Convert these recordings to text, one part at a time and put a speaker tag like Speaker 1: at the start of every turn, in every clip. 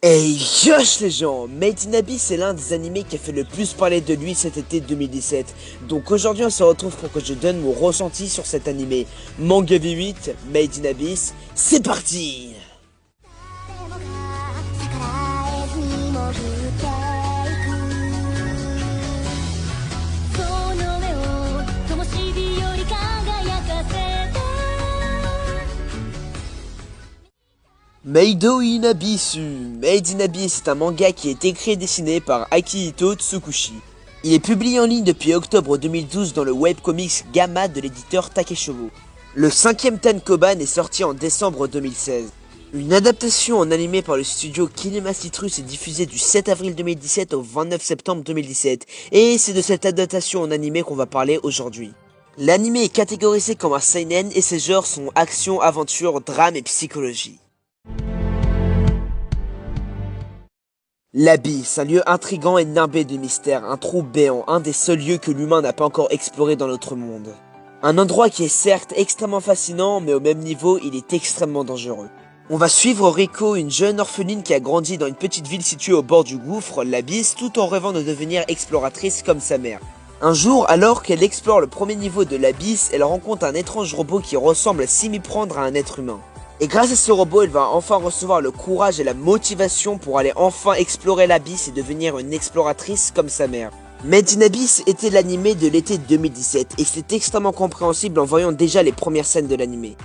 Speaker 1: Hey yosh les gens, Made in Abyss c'est l'un des animés qui a fait le plus parler de lui cet été 2017. Donc aujourd'hui on se retrouve pour que je donne mon ressenti sur cet animé. Manga V8, Made in Abyss, c'est parti! Made in Abyss. Made in Abyss est un manga qui est écrit et dessiné par Akihito Tsukushi. Il est publié en ligne depuis octobre 2012 dans le webcomics Gamma de l'éditeur Takeshobo. Le 5e Tankoban est sorti en décembre 2016. Une adaptation en animé par le studio Kinema Citrus est diffusée du 7 avril 2017 au 29 septembre 2017. Et c'est de cette adaptation en animé qu'on va parler aujourd'hui. L'animé est catégorisé comme un seinen et ses genres sont action, aventure, drame et psychologie. L'Abysse, un lieu intrigant et nimbé de mystère, un trou béant, un des seuls lieux que l'humain n'a pas encore exploré dans notre monde. Un endroit qui est certes extrêmement fascinant, mais au même niveau, il est extrêmement dangereux. On va suivre Riko, une jeune orpheline qui a grandi dans une petite ville située au bord du gouffre, l'Abysse, tout en rêvant de devenir exploratrice comme sa mère. Un jour, alors qu'elle explore le premier niveau de l'Abysse, elle rencontre un étrange robot qui ressemble à s'y méprendre à un être humain. Et grâce à ce robot, elle va enfin recevoir le courage et la motivation pour aller enfin explorer l'Abysse et devenir une exploratrice comme sa mère. Made in Abyss était l'animé de l'été 2017 et c'est extrêmement compréhensible en voyant déjà les premières scènes de l'animé.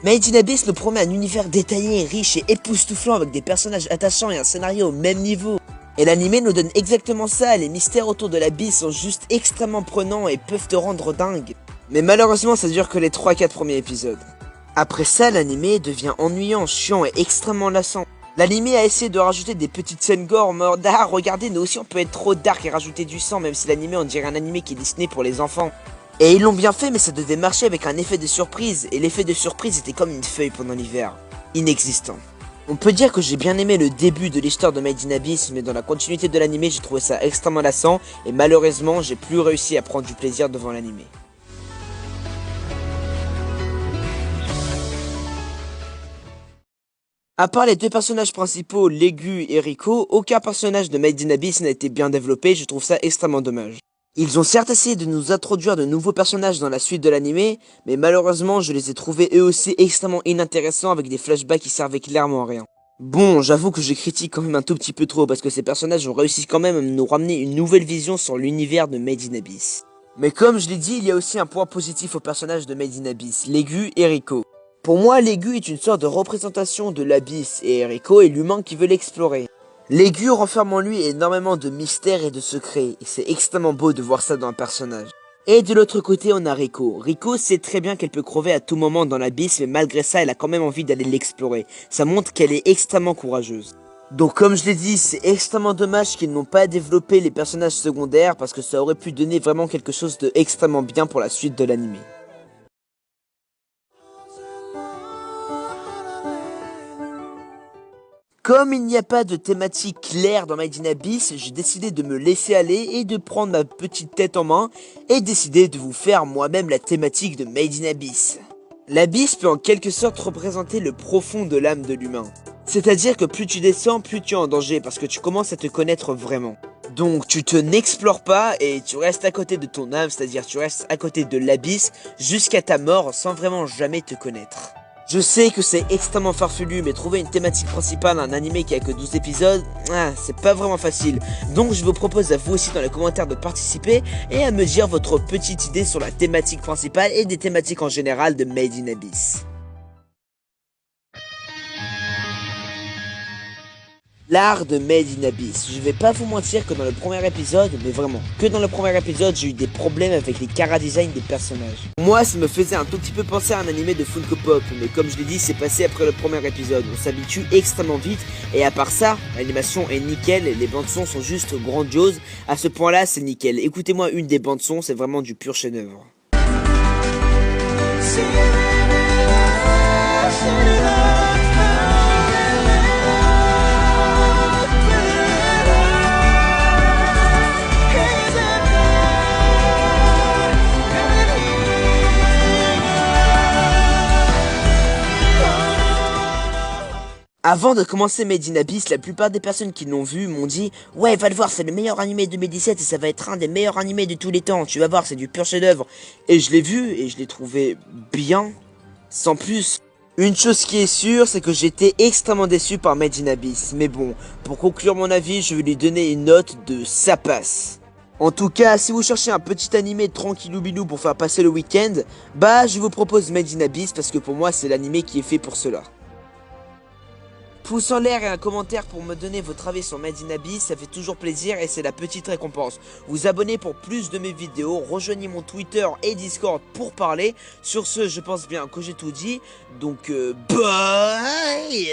Speaker 1: Made in Abyss nous promet un univers détaillé, riche et époustouflant avec des personnages attachants et un scénario au même niveau. Et l'animé nous donne exactement ça, les mystères autour de l'Abysse sont juste extrêmement prenants et peuvent te rendre dingue. Mais malheureusement ça dure que les 3-4 premiers épisodes. Après ça l'animé devient ennuyant, chiant et extrêmement lassant. L'animé a essayé de rajouter des petites scènes gore en mode ah regardez nous aussi on peut être trop dark et rajouter du sang même si l'animé on dirait un animé qui est dessiné pour les enfants. Et ils l'ont bien fait mais ça devait marcher avec un effet de surprise et l'effet de surprise était comme une feuille pendant l'hiver, inexistant. On peut dire que j'ai bien aimé le début de l'histoire de Made in Abyss mais dans la continuité de l'animé j'ai trouvé ça extrêmement lassant et malheureusement j'ai plus réussi à prendre du plaisir devant l'animé. À part les deux personnages principaux, Legu et Riko, aucun personnage de Made in Abyss n'a été bien développé, je trouve ça extrêmement dommage. Ils ont certes essayé de nous introduire de nouveaux personnages dans la suite de l'animé, mais malheureusement je les ai trouvés eux aussi extrêmement inintéressants avec des flashbacks qui servaient clairement à rien. Bon, j'avoue que je critique quand même un tout petit peu trop parce que ces personnages ont réussi quand même à nous ramener une nouvelle vision sur l'univers de Made in Abyss. Mais comme je l'ai dit, il y a aussi un point positif aux personnages de Made in Abyss, Legu et Riko. Pour moi, Legu est une sorte de représentation de l'Abysse et Riko est l'humain qui veut l'explorer. Legu renferme en lui énormément de mystères et de secrets, et c'est extrêmement beau de voir ça dans un personnage. Et de l'autre côté, on a Riko. Riko sait très bien qu'elle peut crever à tout moment dans l'Abysse, mais malgré ça, elle a quand même envie d'aller l'explorer. Ça montre qu'elle est extrêmement courageuse. Donc comme je l'ai dit, c'est extrêmement dommage qu'ils n'ont pas développé les personnages secondaires, parce que ça aurait pu donner vraiment quelque chose de extrêmement bien pour la suite de l'anime. Comme il n'y a pas de thématique claire dans Made in Abyss, j'ai décidé de me laisser aller et de prendre ma petite tête en main et décider de vous faire moi-même la thématique de Made in Abyss. L'Abysse peut en quelque sorte représenter le profond de l'âme de l'humain. C'est-à-dire que plus tu descends, plus tu es en danger parce que tu commences à te connaître vraiment. Donc tu te n'explores pas et tu restes à côté de ton âme, c'est-à-dire tu restes à côté de l'Abysse jusqu'à ta mort sans vraiment jamais te connaître. Je sais que c'est extrêmement farfelu, mais trouver une thématique principale à un animé qui a que 12 épisodes, c'est pas vraiment facile. Donc je vous propose à vous aussi dans les commentaires de participer et à me dire votre petite idée sur la thématique principale et des thématiques en général de Made in Abyss. L'art de Made in Abyss. Je vais pas vous mentir que dans le premier épisode, mais vraiment, que dans le premier épisode, j'ai eu des problèmes avec les chara-design des personnages. Moi, ça me faisait un tout petit peu penser à un animé de Funko Pop, mais comme je l'ai dit, c'est passé après le premier épisode. On s'habitue extrêmement vite, et à part ça, l'animation est nickel, les bandes-sons sont juste grandioses. À ce point-là, c'est nickel. Écoutez-moi une des bandes-sons, c'est vraiment du pur chef-d'œuvre. Avant de commencer Made in Abyss, la plupart des personnes qui l'ont vu m'ont dit « Ouais, va le voir, c'est le meilleur animé de 2017 et ça va être un des meilleurs animés de tous les temps, tu vas voir, c'est du pur chef-d'œuvre. » Et je l'ai vu et je l'ai trouvé bien, sans plus. Une chose qui est sûre, c'est que j'étais extrêmement déçu par Made in Abyss. Mais bon, pour conclure mon avis, je vais lui donner une note de ça passe. En tout cas, si vous cherchez un petit animé tranquillou bilou pour faire passer le week-end, bah je vous propose Made in Abyss parce que pour moi c'est l'animé qui est fait pour cela. Pouce en l'air et un commentaire pour me donner votre avis sur Made in Abyss, ça fait toujours plaisir et c'est la petite récompense. Vous abonnez pour plus de mes vidéos, rejoignez mon Twitter et Discord pour parler. Sur ce, je pense bien que j'ai tout dit, donc bye.